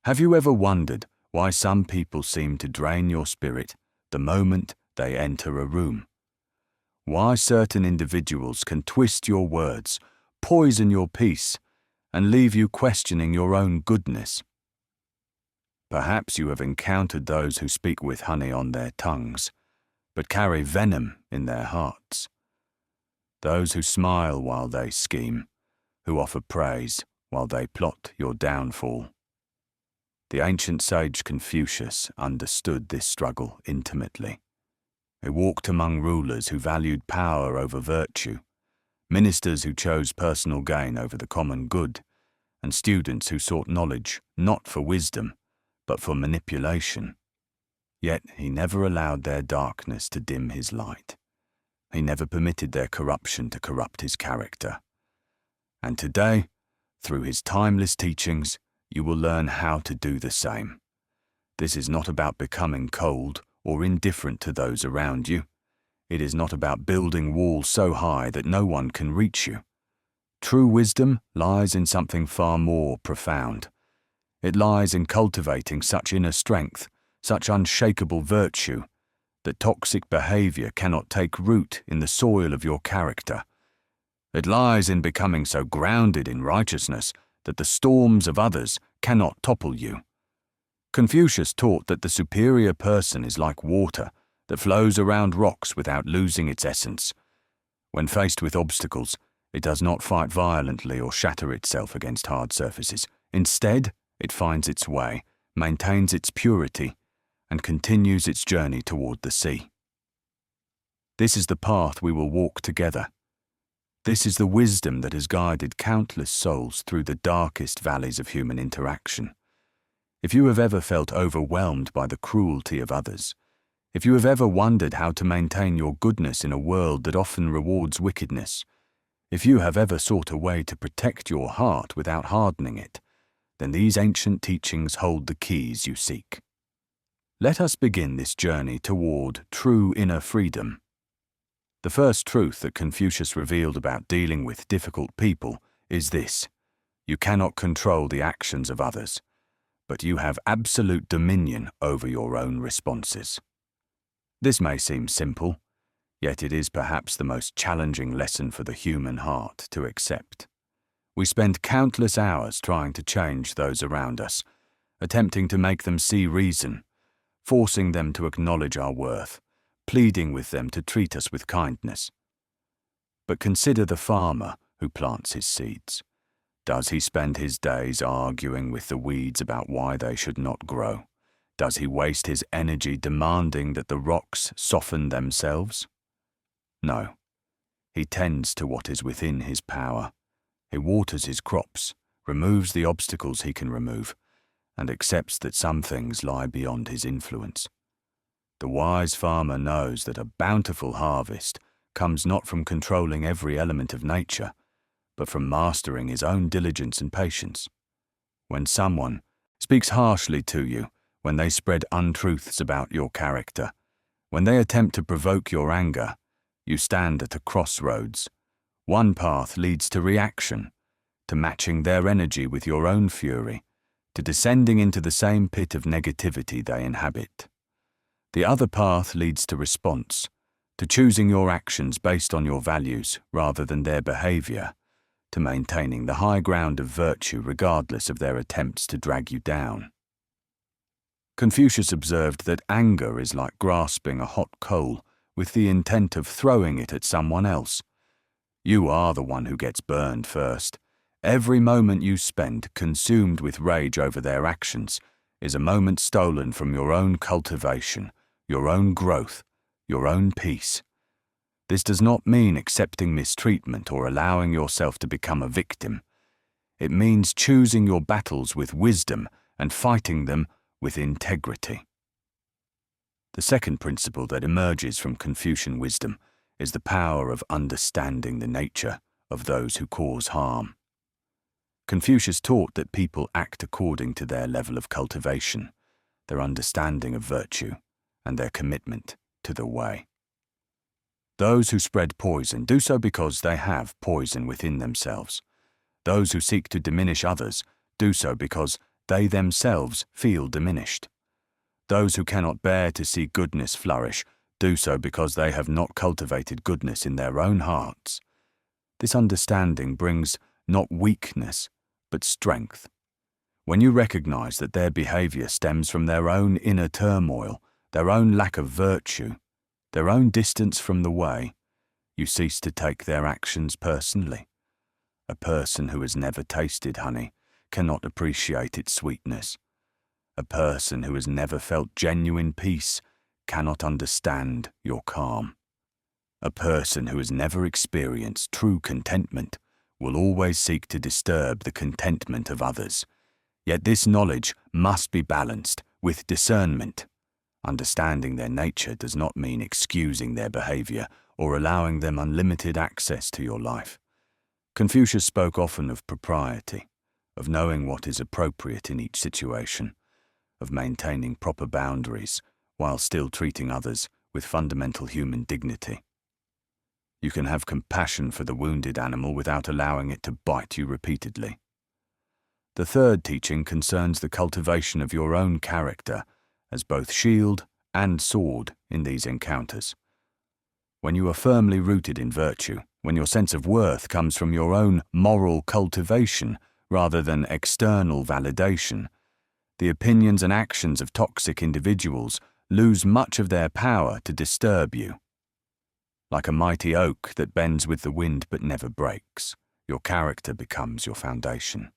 Have you ever wondered why some people seem to drain your spirit the moment they enter a room? Why certain individuals can twist your words, poison your peace, and leave you questioning your own goodness? Perhaps you have encountered those who speak with honey on their tongues, but carry venom in their hearts. Those who smile while they scheme, who offer praise while they plot your downfall. The ancient sage Confucius understood this struggle intimately. He walked among rulers who valued power over virtue, ministers who chose personal gain over the common good, and students who sought knowledge not for wisdom, but for manipulation. Yet he never allowed their darkness to dim his light. He never permitted their corruption to corrupt his character. And today, through his timeless teachings, you will learn how to do the same. This is not about becoming cold or indifferent to those around you. It is not about building walls so high that no one can reach you. True wisdom lies in something far more profound. It lies in cultivating such inner strength, such unshakable virtue, that toxic behavior cannot take root in the soil of your character. It lies in becoming so grounded in righteousness that the storms of others cannot topple you. Confucius taught that the superior person is like water that flows around rocks without losing its essence. When faced with obstacles, it does not fight violently or shatter itself against hard surfaces. Instead, it finds its way, maintains its purity, and continues its journey toward the sea. This is the path we will walk together. This is the wisdom that has guided countless souls through the darkest valleys of human interaction. If you have ever felt overwhelmed by the cruelty of others, if you have ever wondered how to maintain your goodness in a world that often rewards wickedness, if you have ever sought a way to protect your heart without hardening it, then these ancient teachings hold the keys you seek. Let us begin this journey toward true inner freedom. The first truth that Confucius revealed about dealing with difficult people is this: you cannot control the actions of others, but you have absolute dominion over your own responses. This may seem simple, yet it is perhaps the most challenging lesson for the human heart to accept. We spend countless hours trying to change those around us, attempting to make them see reason, forcing them to acknowledge our worth, pleading with them to treat us with kindness. But consider the farmer who plants his seeds. Does he spend his days arguing with the weeds about why they should not grow? Does he waste his energy demanding that the rocks soften themselves? No. He tends to what is within his power. He waters his crops, removes the obstacles he can remove, and accepts that some things lie beyond his influence. The wise farmer knows that a bountiful harvest comes not from controlling every element of nature, but from mastering his own diligence and patience. When someone speaks harshly to you, when they spread untruths about your character, when they attempt to provoke your anger, you stand at a crossroads. One path leads to reaction, to matching their energy with your own fury, to descending into the same pit of negativity they inhabit. The other path leads to response, to choosing your actions based on your values rather than their behavior, to maintaining the high ground of virtue regardless of their attempts to drag you down. Confucius observed that anger is like grasping a hot coal with the intent of throwing it at someone else. You are the one who gets burned first. Every moment you spend consumed with rage over their actions is a moment stolen from your own cultivation, your own growth, your own peace. This does not mean accepting mistreatment or allowing yourself to become a victim. It means choosing your battles with wisdom and fighting them with integrity. The second principle that emerges from Confucian wisdom is the power of understanding the nature of those who cause harm. Confucius taught that people act according to their level of cultivation, their understanding of virtue, and their commitment to the way. Those who spread poison do so because they have poison within themselves. Those who seek to diminish others do so because they themselves feel diminished. Those who cannot bear to see goodness flourish do so because they have not cultivated goodness in their own hearts. This understanding brings not weakness, but strength. When you recognize that their behavior stems from their own inner turmoil, their own lack of virtue, their own distance from the way, you cease to take their actions personally. A person who has never tasted honey cannot appreciate its sweetness. A person who has never felt genuine peace cannot understand your calm. A person who has never experienced true contentment will always seek to disturb the contentment of others. Yet this knowledge must be balanced with discernment. Understanding their nature does not mean excusing their behavior or allowing them unlimited access to your life. Confucius spoke often of propriety, of knowing what is appropriate in each situation, of maintaining proper boundaries while still treating others with fundamental human dignity. You can have compassion for the wounded animal without allowing it to bite you repeatedly. The third teaching concerns the cultivation of your own character as both shield and sword in these encounters. When you are firmly rooted in virtue, when your sense of worth comes from your own moral cultivation rather than external validation, the opinions and actions of toxic individuals lose much of their power to disturb you. Like a mighty oak that bends with the wind but never breaks, your character becomes your foundation.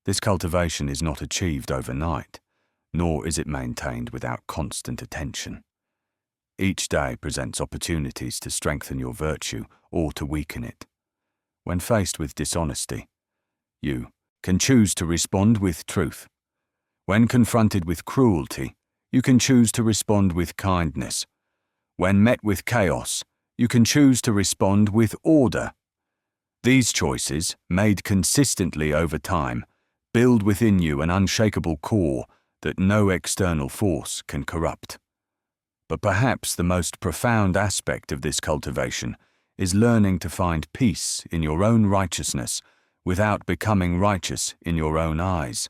This cultivation is not achieved overnight, nor is it maintained without constant attention. Each day presents opportunities to strengthen your virtue or to weaken it. When faced with dishonesty, you can choose to respond with truth. When confronted with cruelty, you can choose to respond with kindness. When met with chaos, you can choose to respond with order. These choices, made consistently over time, build within you an unshakable core that no external force can corrupt. But perhaps the most profound aspect of this cultivation is learning to find peace in your own righteousness without becoming righteous in your own eyes.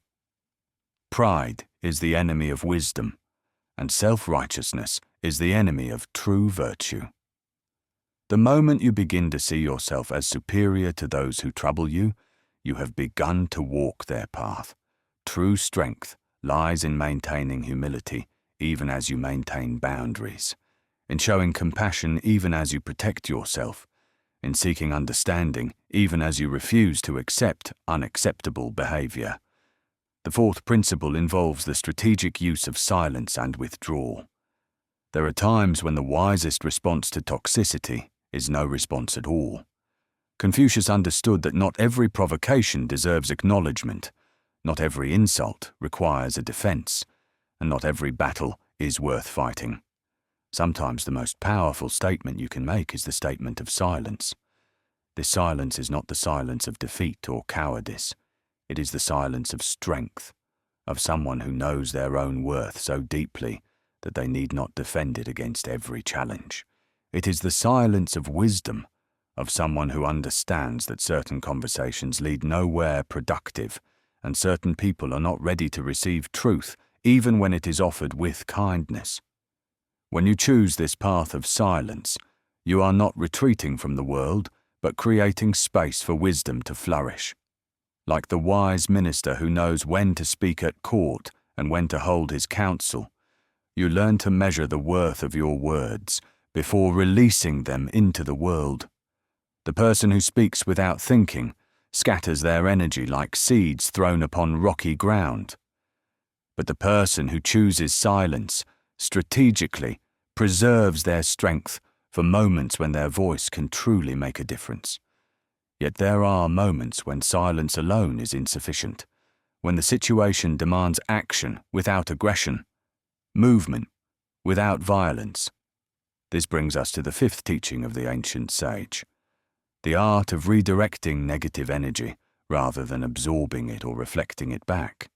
Pride is the enemy of wisdom, and self-righteousness is the enemy of true virtue. The moment you begin to see yourself as superior to those who trouble you, you have begun to walk their path. True strength lies in maintaining humility, even as you maintain boundaries, in showing compassion even as you protect yourself, in seeking understanding even as you refuse to accept unacceptable behavior. The fourth principle involves the strategic use of silence and withdrawal. There are times when the wisest response to toxicity is no response at all. Confucius understood that not every provocation deserves acknowledgement, not every insult requires a defense, and not every battle is worth fighting. Sometimes the most powerful statement you can make is the statement of silence. This silence is not the silence of defeat or cowardice. It is the silence of strength, of someone who knows their own worth so deeply that they need not defend it against every challenge. It is the silence of wisdom, of someone who understands that certain conversations lead nowhere productive, and certain people are not ready to receive truth even when it is offered with kindness. When you choose this path of silence, you are not retreating from the world, but creating space for wisdom to flourish. Like the wise minister who knows when to speak at court and when to hold his counsel, you learn to measure the worth of your words before releasing them into the world. The person who speaks without thinking scatters their energy like seeds thrown upon rocky ground. But the person who chooses silence strategically preserves their strength for moments when their voice can truly make a difference. Yet there are moments when silence alone is insufficient, when the situation demands action without aggression, movement without violence. This brings us to the fifth teaching of the ancient sage, the art of redirecting negative energy rather than absorbing it or reflecting it back.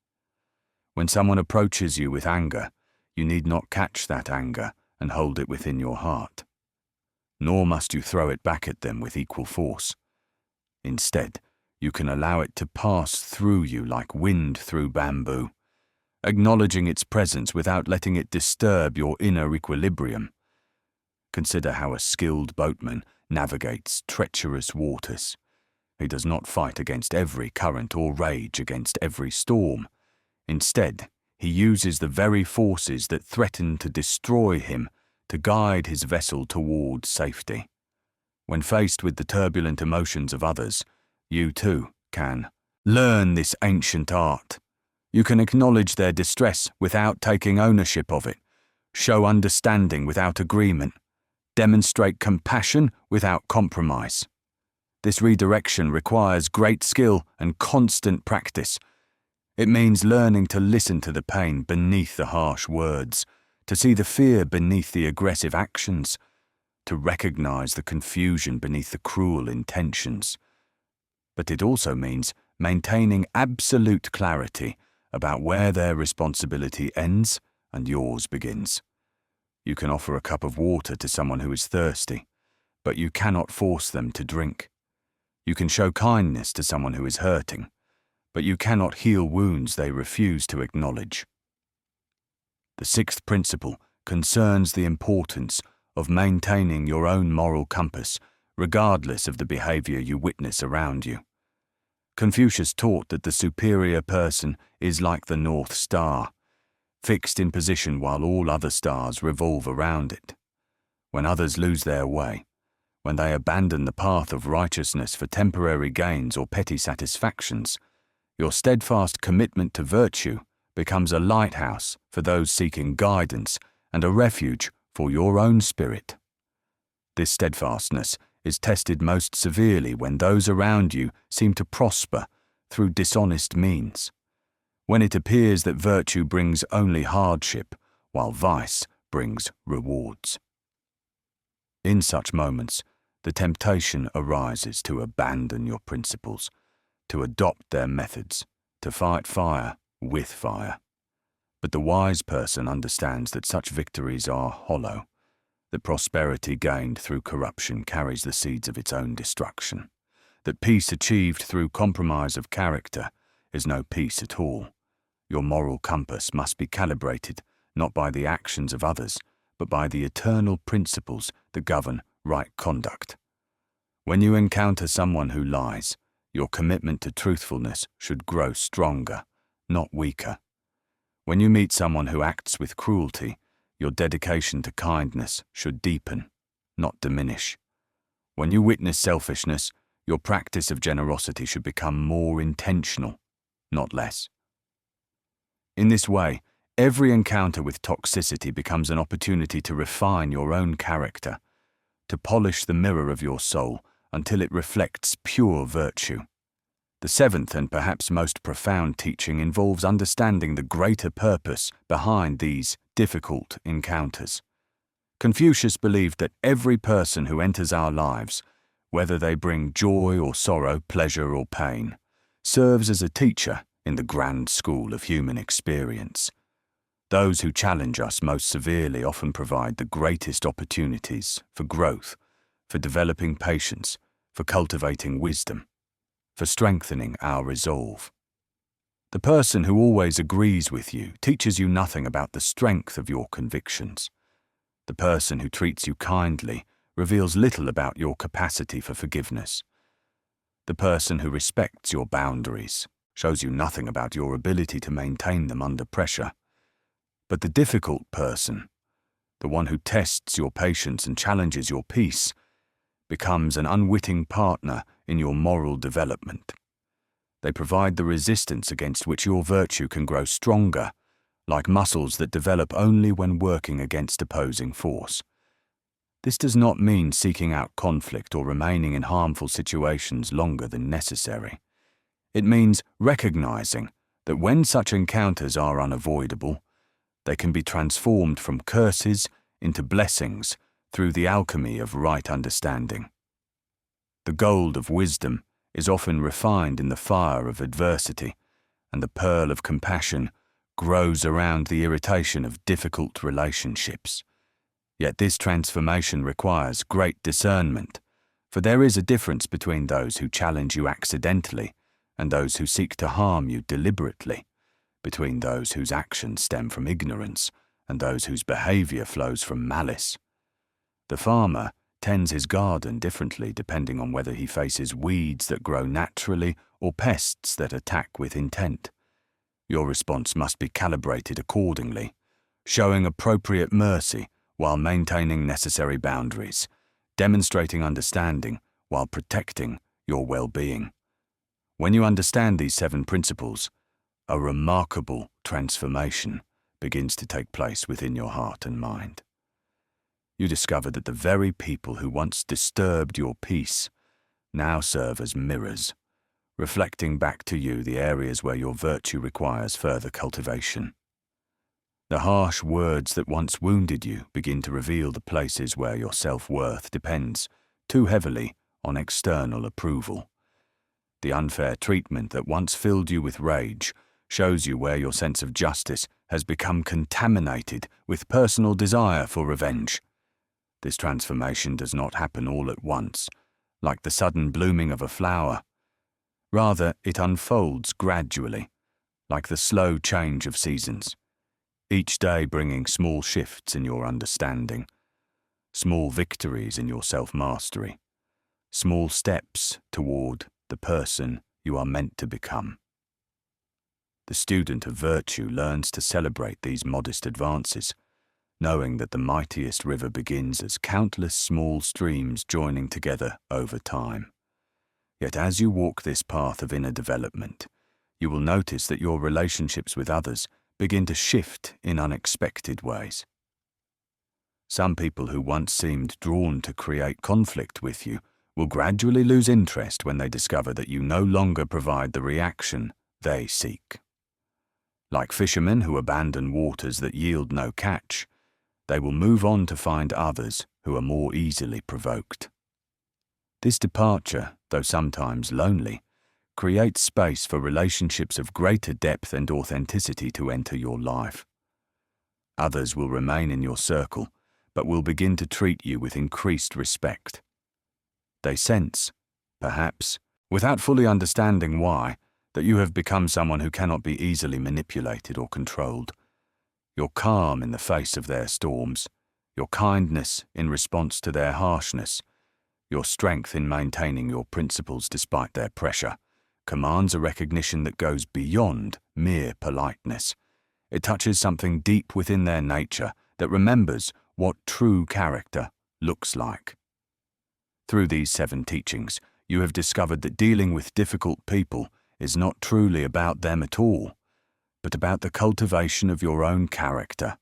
When someone approaches you with anger, you need not catch that anger and hold it within your heart. Nor must you throw it back at them with equal force. Instead, You can allow it to pass through you like wind through bamboo, acknowledging its presence without letting it disturb your inner equilibrium. Consider how a skilled boatman navigates treacherous waters. He does not fight against every current or rage against every storm. Instead, he uses the very forces that threaten to destroy him to guide his vessel towards safety. When faced with the turbulent emotions of others, you too can learn this ancient art. You can acknowledge their distress without taking ownership of it, show understanding without agreement, demonstrate compassion without compromise. This redirection requires great skill and constant practice. It means learning to listen to the pain beneath the harsh words, to see the fear beneath the aggressive actions, to recognize the confusion beneath the cruel intentions. But it also means maintaining absolute clarity about where their responsibility ends and yours begins. You can offer a cup of water to someone who is thirsty, but you cannot force them to drink. You can show kindness to someone who is hurting, but you cannot heal wounds they refuse to acknowledge. The sixth principle concerns the importance of maintaining your own moral compass, regardless of the behavior you witness around you. Confucius taught that the superior person is like the North Star, fixed in position while all other stars revolve around it. When others lose their way, when they abandon the path of righteousness for temporary gains or petty satisfactions, your steadfast commitment to virtue becomes a lighthouse for those seeking guidance and a refuge for your own spirit. This steadfastness is tested most severely when those around you seem to prosper through dishonest means, when it appears that virtue brings only hardship while vice brings rewards. In such moments, the temptation arises to abandon your principles, to adopt their methods, to fight fire with fire. But the wise person understands that such victories are hollow, that prosperity gained through corruption carries the seeds of its own destruction, that peace achieved through compromise of character is no peace at all. Your moral compass must be calibrated not by the actions of others, but by the eternal principles that govern right conduct. When you encounter someone who lies, your commitment to truthfulness should grow stronger, not weaker. When you meet someone who acts with cruelty, your dedication to kindness should deepen, not diminish. When you witness selfishness, your practice of generosity should become more intentional, not less. In this way, every encounter with toxicity becomes an opportunity to refine your own character, to polish the mirror of your soul until it reflects pure virtue. The seventh and perhaps most profound teaching involves understanding the greater purpose behind these difficult encounters. Confucius believed that every person who enters our lives, whether they bring joy or sorrow, pleasure or pain, serves as a teacher in the grand school of human experience. Those who challenge us most severely often provide the greatest opportunities for growth, for developing patience, for cultivating wisdom, for strengthening our resolve. The person who always agrees with you teaches you nothing about the strength of your convictions. The person who treats you kindly reveals little about your capacity for forgiveness. The person who respects your boundaries shows you nothing about your ability to maintain them under pressure. But the difficult person, the one who tests your patience and challenges your peace, becomes an unwitting partner in your moral development. They provide the resistance against which your virtue can grow stronger, like muscles that develop only when working against opposing force. This does not mean seeking out conflict or remaining in harmful situations longer than necessary. It means recognizing that when such encounters are unavoidable, they can be transformed from curses into blessings through the alchemy of right understanding. The gold of wisdom is often refined in the fire of adversity, and the pearl of compassion grows around the irritation of difficult relationships. Yet this transformation requires great discernment, For there is a difference between those who challenge you accidentally and those who seek to harm you deliberately, between those whose actions stem from ignorance and those whose behavior flows from malice. The farmer tends his garden differently depending on whether he faces weeds that grow naturally or pests that attack with intent. Your response must be calibrated accordingly, showing appropriate mercy while maintaining necessary boundaries, demonstrating understanding while protecting your well-being. When you understand these 7 principles, a remarkable transformation begins to take place within your heart and mind. You discover that the very people who once disturbed your peace now serve as mirrors, reflecting back to you the areas where your virtue requires further cultivation. The harsh words that once wounded you begin to reveal the places where your self-worth depends too heavily on external approval. The unfair treatment that once filled you with rage shows you where your sense of justice has become contaminated with personal desire for revenge. This transformation does not happen all at once, like the sudden blooming of a flower. Rather, it unfolds gradually, like the slow change of seasons, each day bringing small shifts in your understanding, small victories in your self-mastery, small steps toward the person you are meant to become. The student of virtue learns to celebrate these modest advances, knowing that the mightiest river begins as countless small streams joining together over time. Yet as you walk this path of inner development, you will notice that your relationships with others begin to shift in unexpected ways. Some people who once seemed drawn to create conflict with you will gradually lose interest when they discover that you no longer provide the reaction they seek. Like fishermen who abandon waters that yield no catch, they will move on to find others who are more easily provoked. This departure, though sometimes lonely, creates space for relationships of greater depth and authenticity to enter your life. Others will remain in your circle, but will begin to treat you with increased respect. They sense, perhaps, without fully understanding why, that you have become someone who cannot be easily manipulated or controlled. Your calm in the face of their storms, your kindness in response to their harshness, your strength in maintaining your principles despite their pressure, commands a recognition that goes beyond mere politeness. It touches something deep within their nature that remembers what true character looks like. Through these 7 teachings, you have discovered that dealing with difficult people is not truly about them at all, but about the cultivation of your own character.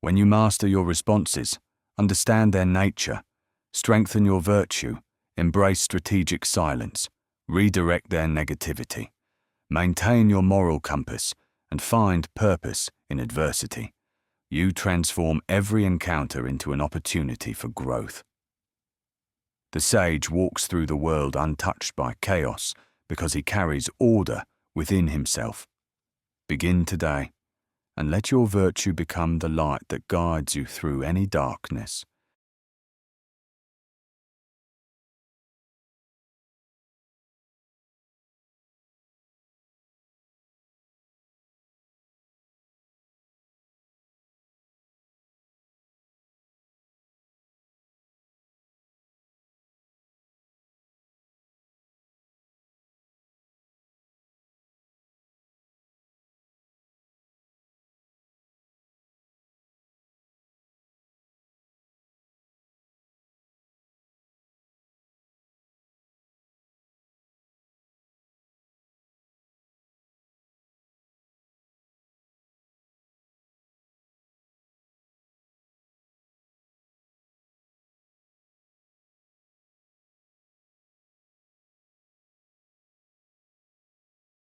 When you master your responses, understand their nature, strengthen your virtue, embrace strategic silence, redirect their negativity, maintain your moral compass, and find purpose in adversity, you transform every encounter into an opportunity for growth. The sage walks through the world untouched by chaos because he carries order within himself. Begin today, and let your virtue become the light that guides you through any darkness,